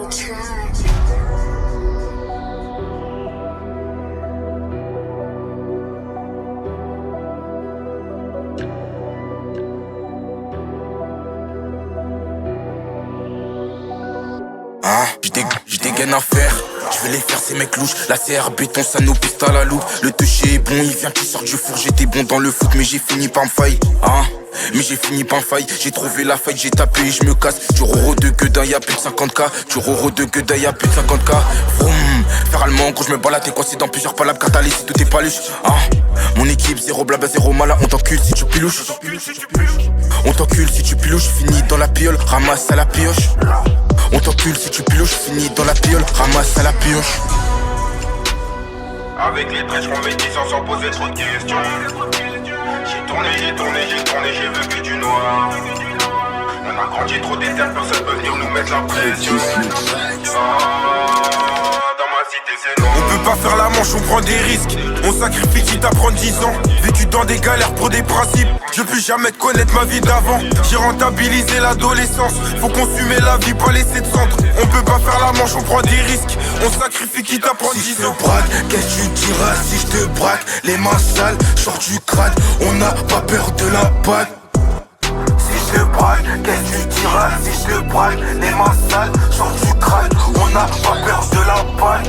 J'ai des gaines à faire, je vais les faire ces mecs louches. La CR béton ça nous piste à la loupe. Le toucher est bon, il vient qui sort du four. J'étais bon dans le foot mais j'ai fini par me faillir. Mais j'ai fini par me faillir. J'ai trouvé la faille, j'ai tapé et je me casse. Du roro de Guedin y'a plus de 50k. Du roro de Guedin y'a plus de 50k. Vroom, faire allemand quand je me balade. T'es coincé dans plusieurs palabres catalysés, si tout est paluche. Mon équipe, zéro blabla, zéro malin. On t'encule si tu pilouches. On t'encule si tu pilouches. Fini dans la piole, ramasse à la pioche. On t'encule si tu pilouches, finis dans la piole, ramasse à la pioche. Avec les prêches, on met 10 ans sans poser trop de questions. J'ai tourné, j'ai vu que du noir. On a grandi trop d'éternel, personne peut venir nous mettre la pression. On peut pas faire la manche, on prend des risques. On sacrifie quitte à prendre 10 ans. Vécu dans des galères pour des principes. Je veux plus jamais te connaître ma vie d'avant. J'ai rentabilisé l'adolescence. Faut consumer la vie, pas laisser de centre. On peut pas faire la manche, on prend des risques. On sacrifie quitte à prendre 10 ans. Si je te braque, qu'est-ce que tu diras si je te braque? Les mains sales, sors du crâne. On n'a pas peur de la bague. Si je te braque, qu'est-ce que tu diras si je te braque? Les mains sales, sors du crâne. On n'a pas peur de la bague.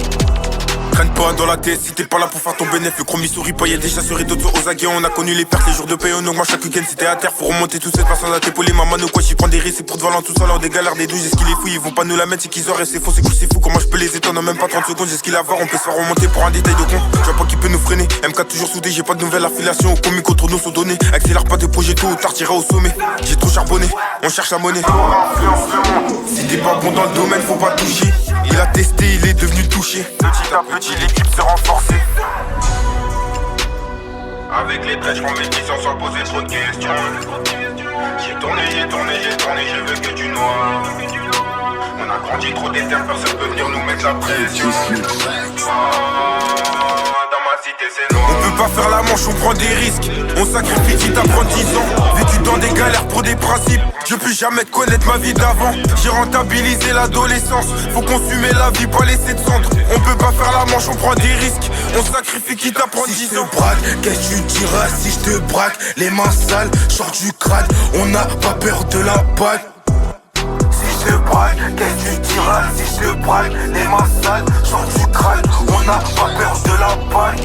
Traîne pas dans la tête si t'es pas là pour faire ton bénéfice. Le chromie sourit pas, y'a des chasseurs et d'autres aux aguets. On a connu les pertes, les jours de paye, on augmente chaque week-end. Si t'es à terre, faut remonter toute cette personne à t'épauler. Maman, ou quoi, j'y prends des risques. C'est pour te valant tout seul, alors des galères, des douches. Est-ce qu'ils les fouillent, ils vont pas nous la mettre, c'est qu'ils auraient. C'est faux, c'est cool, c'est fou. Comment je peux les étendre en même pas 30 secondes? J'ai ce qu'il a à voir, on peut se faire remonter pour un détail de con. Je vois pas qui peut nous freiner. MK toujours soudé, j'ai pas de nouvelle affiliation. Au comique, autour de nous sont donnés. Accélère pas de projet tôt ou tard, t'iras au sommet. J'ai trop charbonné, on cherche la monnaie. Si t'es pas bon dans le domaine, faut pas toucher. Il a testé, il est devenu touché. Petit à petit, l'équipe se renforcée. Avec les prêches, on met 10 ans sans poser trop de questions. J'ai tourné, j'ai vu que du noir. On a grandi trop d'éternel, personne peut venir nous mettre la pression. On peut pas faire la manche, on prend des risques. On sacrifie quitte à prendre 10 ans. Vécu dans des galères pour des principes. Je veux plus jamais te connaître ma vie d'avant. J'ai rentabilisé l'adolescence. Faut consumer la vie, pas laisser de centre. On peut pas faire la manche, on prend des risques. On sacrifie quitte à prendre 10 ans. Si je te braque, qu'est-ce que tu diras si je te braque? Les mains sales, sors du crâne. On n'a pas peur de la bague. Si je te braque, qu'est-ce que tu diras si je te braque? Les mains sales, sors du crâne. On n'a pas peur de la bague.